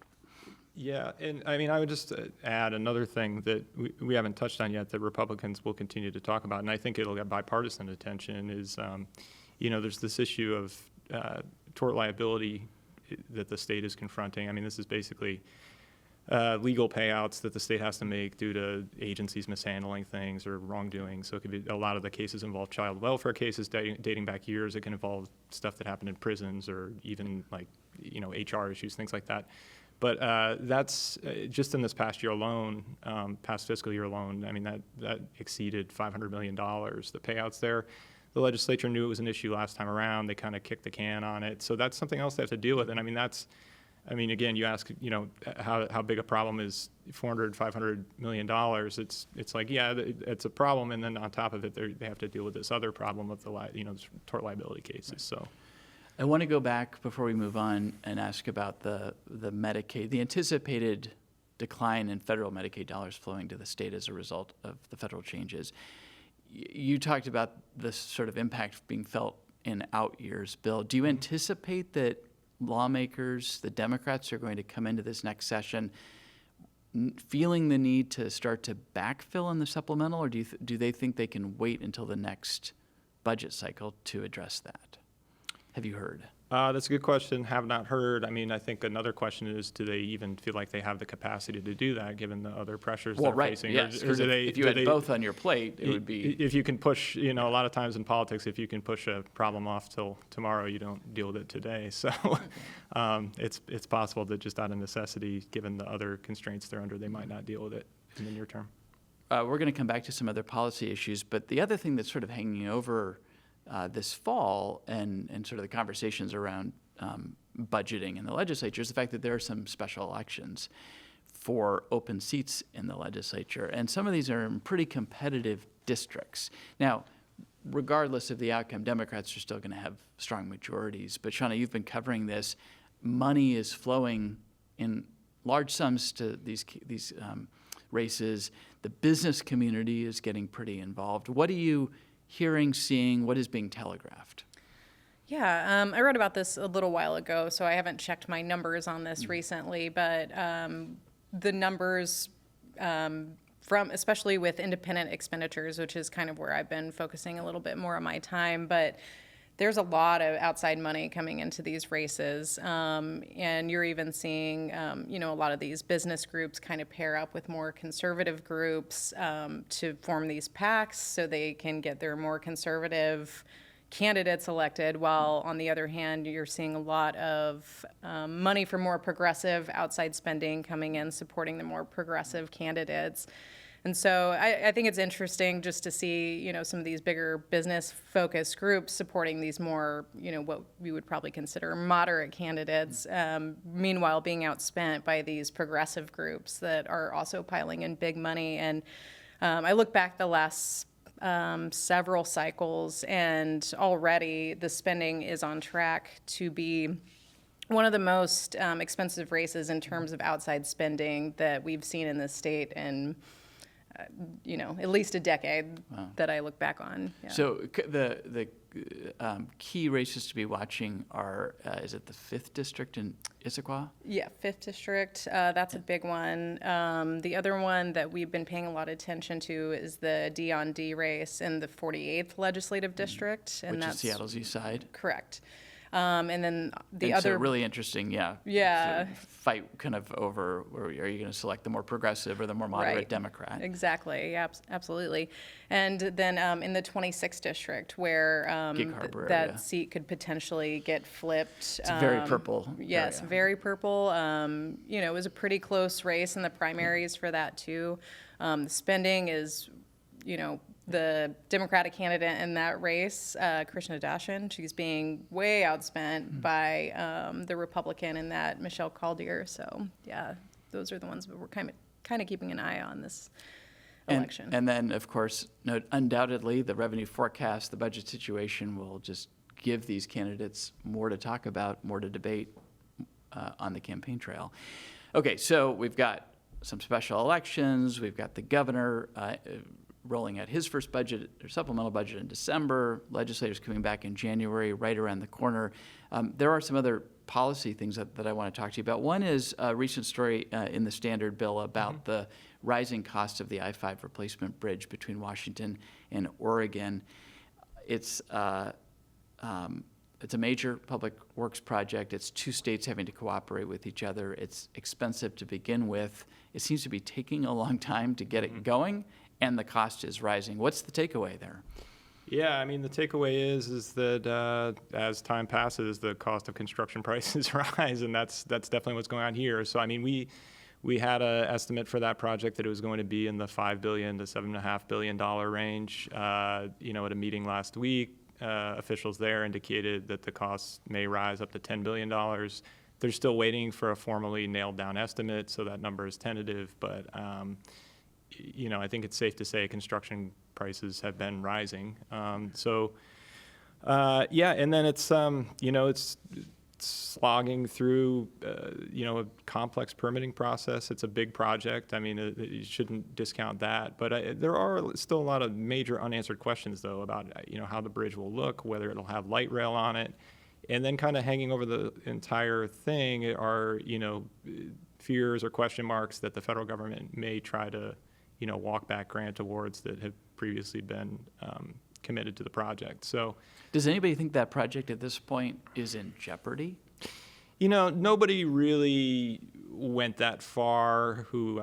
[SPEAKER 5] Yeah, and I mean, I would just add another thing that we haven't touched on yet that Republicans will continue to talk about, and I think it'll get bipartisan attention, is, there's this issue of tort liability that the state is confronting. I mean, this is basically legal payouts that the state has to make due to agencies mishandling things or wrongdoing. So it could be, a lot of the cases involve child welfare cases dating back years. It can involve stuff that happened in prisons or even like, HR issues, things like that. But that's just in this past year alone, past fiscal year alone, I mean, that exceeded $500 million, the payouts there. The legislature knew it was an issue last time around. They kind of kicked the can on it. So that's something else they have to deal with. And I mean, again, you ask, how big a problem is $500 million? It's like, yeah, it's a problem. And then on top of it, they have to deal with this other problem of the tort liability cases. So.
[SPEAKER 1] I want to go back before we move on and ask about the Medicaid, the anticipated decline in federal Medicaid dollars flowing to the state as a result of the federal changes. You talked about this sort of impact being felt in out years, Bill. Do you anticipate that lawmakers, the Democrats, are going to come into this next session feeling the need to start to backfill in the supplemental, or do they think they can wait until the next budget cycle to address that? Have you heard?
[SPEAKER 5] That's a good question. Have not heard. I mean, I think another question is, do they even feel like they have the capacity to do that, given the other pressures they're facing?
[SPEAKER 1] Yes, or if you had both on your plate, it would be.
[SPEAKER 5] If you can push, a lot of times in politics, if you can push a problem off till tomorrow, you don't deal with it today. So it's possible that just out of necessity, given the other constraints they're under, they might not deal with it in the near term.
[SPEAKER 1] We're going to come back to some other policy issues, but the other thing that's sort of hanging over this fall and sort of the conversations around budgeting in the legislature is the fact that there are some special elections for open seats in the legislature. And some of these are in pretty competitive districts. Now, regardless of the outcome, Democrats are still going to have strong majorities. But Shauna, you've been covering this. Money is flowing in large sums to these races. The business community is getting pretty involved. What are you hearing, seeing? What is being telegraphed?
[SPEAKER 6] Yeah, I wrote about this a little while ago, so I haven't checked my numbers on this recently, but the numbers from, especially with independent expenditures, which is kind of where I've been focusing a little bit more of my time, but there's a lot of outside money coming into these races, and you're even seeing, a lot of these business groups kind of pair up with more conservative groups to form these PACs so they can get their more conservative candidates elected, while on the other hand, you're seeing a lot of money for more progressive outside spending coming in, supporting the more progressive candidates. And so I think it's interesting just to see, some of these bigger business-focused groups supporting these more, what we would probably consider moderate candidates, meanwhile being outspent by these progressive groups that are also piling in big money. And I look back the last several cycles, and already the spending is on track to be one of the most expensive races in terms of outside spending that we've seen in this state in at least a decade. Wow. That I look back on. Yeah.
[SPEAKER 1] So the key races to be watching are, is it the 5th District in Issaquah?
[SPEAKER 6] Yeah, 5th District. That's a big one. The other one that we've been paying a lot of attention to is the D-on-D race in the 48th Legislative District. And
[SPEAKER 1] which
[SPEAKER 6] that's
[SPEAKER 1] is Seattle's east side?
[SPEAKER 6] Correct. And then the
[SPEAKER 1] other really interesting,
[SPEAKER 6] yeah,
[SPEAKER 1] fight kind of over where are you going to select the more progressive or the more moderate
[SPEAKER 6] right.
[SPEAKER 1] Democrat?
[SPEAKER 6] Exactly, yeah, absolutely. And then in the 26th district, where that seat could potentially get flipped.
[SPEAKER 1] It's very purple.
[SPEAKER 6] Yes,
[SPEAKER 1] area.
[SPEAKER 6] Very purple. It was a pretty close race in the primaries for that too. The spending is, the Democratic candidate in that race, Krishna Dashan, she's being way outspent by the Republican in that, Michelle Caldier. So, yeah, those are the ones that we're kind of keeping an eye on this election.
[SPEAKER 1] And then, of course, undoubtedly, the revenue forecast, the budget situation will just give these candidates more to talk about, more to debate on the campaign trail. Okay, so we've got some special elections. We've got the governor rolling out his first budget or supplemental budget in December. Legislators coming back in January, right around the corner. There are some other policy things that I want to talk to you about. One is a recent story in the Standard Bill about the rising cost of the I-5 replacement bridge between Washington and Oregon. It's a major public works project. It's two states having to cooperate with each other. It's expensive to begin with. It seems to be taking a long time to get it going, and the cost is rising. What's the takeaway there?
[SPEAKER 5] Yeah, I mean, the takeaway is that as time passes, the cost of construction prices rise, and that's definitely what's going on here. So, I mean, we had an estimate for that project that it was going to be in the $5 billion to $7.5 billion range. At a meeting last week, officials there indicated that the costs may rise up to $10 billion. They're still waiting for a formally nailed down estimate, so that number is tentative. But, I think it's safe to say construction prices have been rising. And then it's slogging through, a complex permitting process. It's a big project. I mean, you shouldn't discount that. But there are still a lot of major unanswered questions, though, about, how the bridge will look, whether it'll have light rail on it. And then kind of hanging over the entire thing are, fears or question marks that the federal government may try to, walk back grant awards that have previously been committed to the project. So,
[SPEAKER 1] does anybody think that project at this point is in jeopardy?
[SPEAKER 5] Nobody really went that far who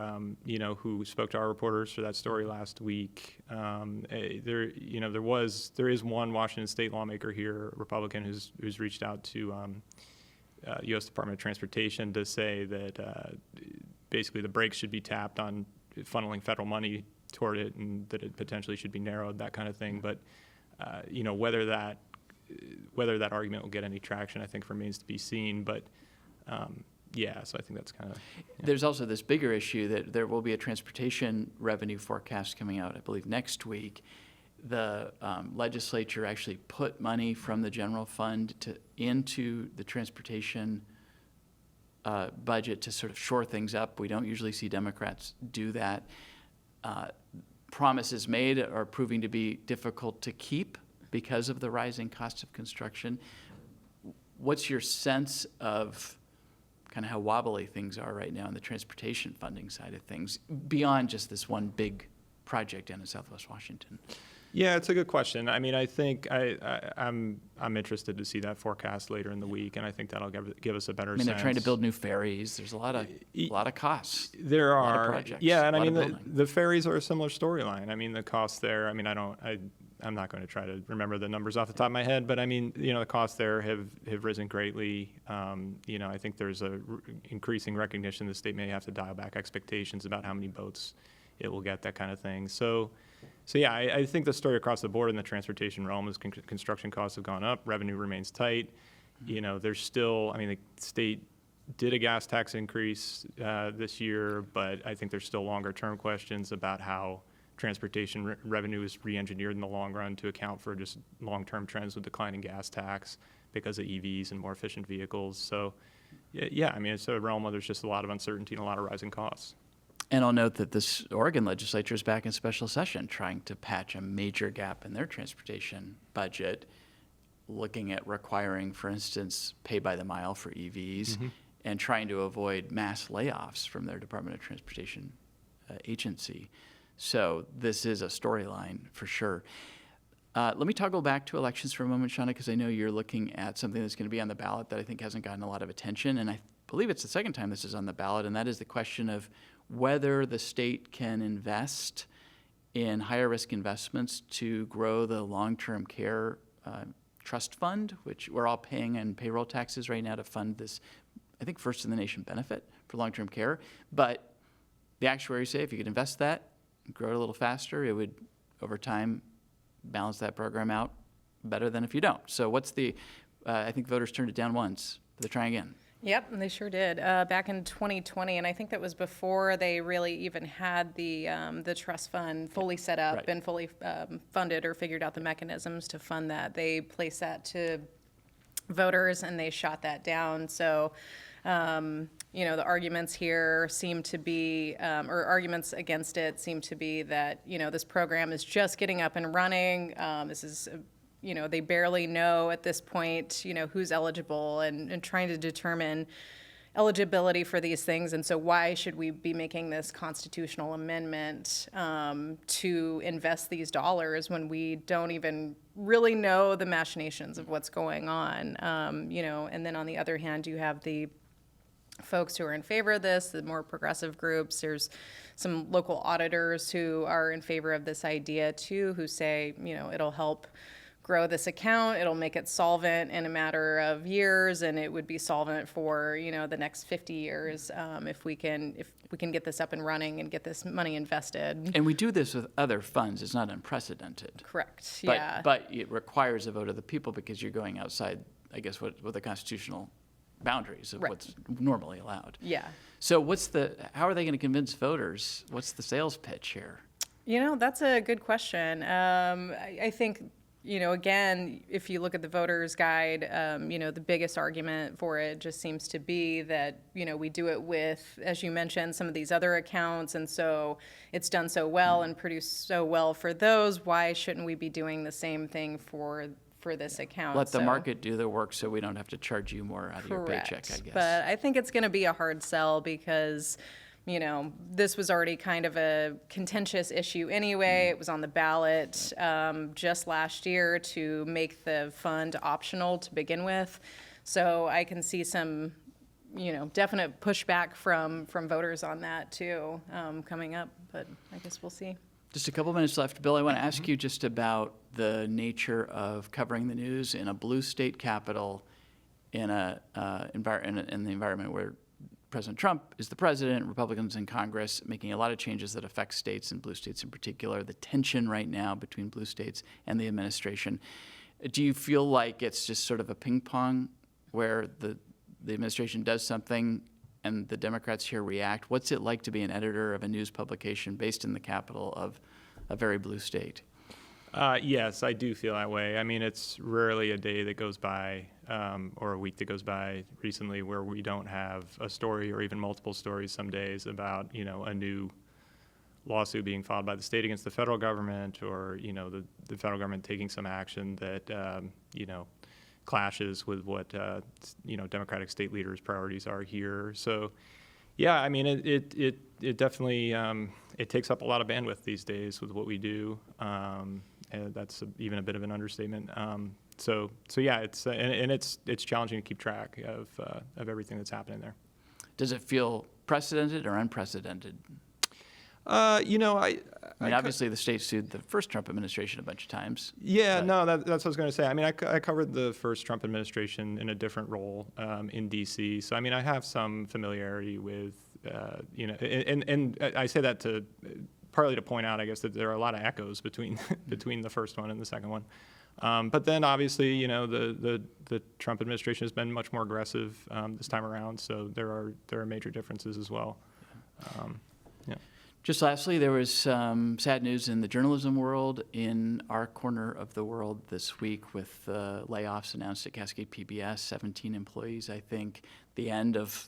[SPEAKER 5] spoke to our reporters for that story last week. There is one Washington state lawmaker here, Republican, who's reached out to U.S. Department of Transportation to say that basically the brakes should be tapped on funneling federal money toward it, and that it potentially should be narrowed, that kind of thing. But whether that argument will get any traction, I think remains to be seen. But so I think that's kind of. Yeah.
[SPEAKER 1] There's also this bigger issue that there will be a transportation revenue forecast coming out, I believe, next week. The legislature actually put money from the general fund into the transportation budget to sort of shore things up. We don't usually see Democrats do that. Promises made are proving to be difficult to keep because of the rising cost of construction. What's your sense of kind of how wobbly things are right now on the transportation funding side of things, beyond just this one big project down in Southwest Washington?
[SPEAKER 5] Yeah, it's a good question. I mean, I think I'm interested to see that forecast later in the week, and I think that'll give us a better sense.
[SPEAKER 1] They're trying to build new ferries. There's a lot of costs.
[SPEAKER 5] There are,
[SPEAKER 1] a lot of projects,
[SPEAKER 5] yeah, and I mean the ferries are a similar storyline. I mean, the costs there. I mean, I'm not going to try to remember the numbers off the top of my head, but I mean, the costs there have risen greatly. I think there's a increasing recognition the state may have to dial back expectations about how many boats it will get, that kind of thing. So yeah, I think the story across the board in the transportation realm is construction costs have gone up, revenue remains tight. There's still, the state did a gas tax increase this year, but I think there's still longer term questions about how transportation revenue is re-engineered in the long run to account for just long-term trends with declining gas tax because of EVs and more efficient vehicles. So yeah, it's a realm where there's just a lot of uncertainty and a lot of rising costs.
[SPEAKER 1] And I'll note that this Oregon legislature is back in special session trying to patch a major gap in their transportation budget, looking at requiring, for instance, pay by the mile for EVs, and trying to avoid mass layoffs from their Department of Transportation agency. So this is a storyline for sure. Let me toggle back to elections for a moment, Shauna, because I know you're looking at something that's going to be on the ballot that I think hasn't gotten a lot of attention, and I believe it's the second time this is on the ballot, and that is the question of whether the state can invest in higher risk investments to grow the long-term care trust fund, which we're all paying in payroll taxes right now to fund this, I think, first in the nation benefit for long-term care. But the actuaries say if you could invest that, grow it a little faster, it would, over time, balance that program out better than if you don't. So what's I think voters turned it down once, but they're trying again.
[SPEAKER 6] Yep, and they sure did. Back in 2020, and I think that was before they really even had the trust fund fully set up
[SPEAKER 1] Right.
[SPEAKER 6] and fully funded or figured out the mechanisms to fund that. They placed that to voters and they shot that down. So, the arguments here seem to be, or arguments against it seem to be that, this program is just getting up and running. This is they barely know at this point, who's eligible and trying to determine eligibility for these things. And so why should we be making this constitutional amendment to invest these dollars when we don't even really know the machinations of what's going on? And then on the other hand, you have the folks who are in favor of this, the more progressive groups. There's some local auditors who are in favor of this idea too, who say, it'll help grow this account, it'll make it solvent in a matter of years, and it would be solvent for the next 50 years if we can get this up and running and get this money invested.
[SPEAKER 1] And we do this with other funds. It's not unprecedented.
[SPEAKER 6] Correct.
[SPEAKER 1] But,
[SPEAKER 6] Yeah.
[SPEAKER 1] but it requires a vote of the people because you're going outside, I guess, what the constitutional boundaries of
[SPEAKER 6] Right.
[SPEAKER 1] what's normally allowed.
[SPEAKER 6] Yeah.
[SPEAKER 1] So how are they going to convince voters? What's the sales pitch here?
[SPEAKER 6] That's a good question. I think, again, if you look at the voters' guide, the biggest argument for it just seems to be that, we do it with, as you mentioned, some of these other accounts, and so it's done so well and produced so well for those. Why shouldn't we be doing the same thing for this account?
[SPEAKER 1] Let the
[SPEAKER 6] So-
[SPEAKER 1] market do the work so we don't have to charge you more out of your
[SPEAKER 6] Correct.
[SPEAKER 1] paycheck, I guess.
[SPEAKER 6] But I think it's going to be a hard sell because, this was already kind of a contentious issue anyway. It was on the ballot just last year to make the fund optional to begin with. So I can see some, definite pushback from voters on that too coming up. But I guess we'll see.
[SPEAKER 1] Just a couple minutes left. Bill, I want to ask you just about the nature of covering the news in a blue state capital in the environment where President Trump is the president, Republicans in Congress making a lot of changes that affect states and blue states in particular, the tension right now between blue states and the administration. Do you feel like it's just sort of a ping pong where the administration does something and the Democrats here react? What's it like to be an editor of a news publication based in the capital of a very blue state?
[SPEAKER 5] Yes, I do feel that way. I mean, it's rarely a day that goes by or a week that goes by recently where we don't have a story or even multiple stories some days about, a new lawsuit being filed by the state against the federal government or, the federal government taking some action that, clashes with what, Democratic state leaders' priorities are here. So, yeah, I mean, it definitely, it takes up a lot of bandwidth these days with what we do. And that's even a bit of an understatement. So yeah, it's challenging to keep track of everything that's happening there.
[SPEAKER 1] Does it feel precedented or unprecedented?
[SPEAKER 5] I
[SPEAKER 1] mean, obviously the state sued the first Trump administration a bunch of times.
[SPEAKER 5] Yeah, no, that's what I was going to say. I mean, I covered the first Trump administration in a different role in D.C. So, I mean, I have some familiarity with, and I say that partly to point out, I guess, that there are a lot of echoes between the first one and the second one. But then, obviously, the Trump administration has been much more aggressive this time around. So there are major differences as well. Yeah.
[SPEAKER 1] Just lastly, there was some sad news in the journalism world in our corner of the world this week with layoffs announced at Cascade PBS, 17 employees, I think, the end of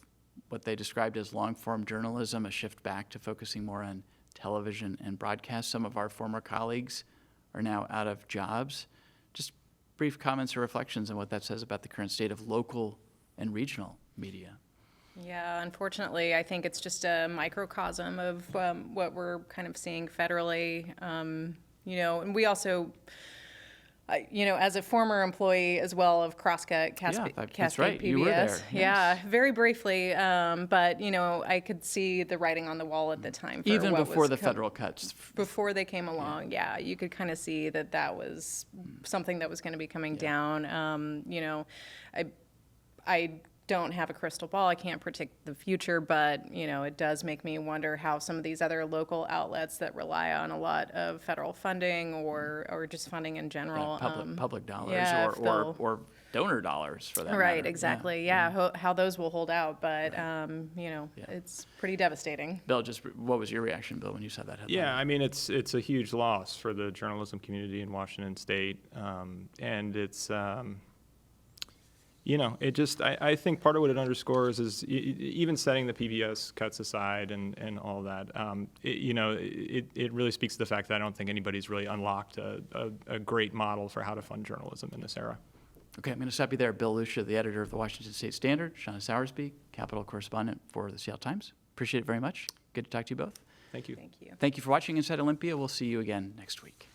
[SPEAKER 1] what they described as long-form journalism, a shift back to focusing more on television and broadcast. Some of our former colleagues are now out of jobs. Just brief comments or reflections on what that says about the current state of local and regional media.
[SPEAKER 6] Yeah, unfortunately, I think it's just a microcosm of what we're kind of seeing federally. And we also, as a former employee as well of Cascade
[SPEAKER 1] that's right.
[SPEAKER 6] PBS.
[SPEAKER 1] You were there.
[SPEAKER 6] Yeah, very briefly. But, I could see the writing on the wall at the time. For
[SPEAKER 1] Even
[SPEAKER 6] what
[SPEAKER 1] before
[SPEAKER 6] was
[SPEAKER 1] the federal cuts.
[SPEAKER 6] Before they came along, yeah, you could kind of see that was something that was going to be coming down. I don't have a crystal ball. I can't predict the future, but it does make me wonder how some of these other local outlets that rely on a lot of federal funding or just funding in general,
[SPEAKER 1] Public dollars
[SPEAKER 6] yeah,
[SPEAKER 1] or donor dollars for that
[SPEAKER 6] Right,
[SPEAKER 1] matter.
[SPEAKER 6] exactly. Yeah, how those will hold out, but, it's pretty devastating.
[SPEAKER 1] Bill, what was your reaction, Bill, when you saw that headline?
[SPEAKER 5] Yeah, I mean, it's a huge loss for the journalism community in Washington State, and it's I think part of what it underscores is even setting the PBS cuts aside and all that. It really speaks to the fact that I don't think anybody's really unlocked a great model for how to fund journalism in this era.
[SPEAKER 1] Okay, I'm going to stop you there. Bill Lucia, the editor of the Washington State Standard, Shauna Sowersby, Capitol correspondent for the Seattle Times. Appreciate it very much. Good to talk to you both.
[SPEAKER 5] Thank you.
[SPEAKER 6] Thank you.
[SPEAKER 1] Thank you for watching Inside Olympia. We'll see you again next week.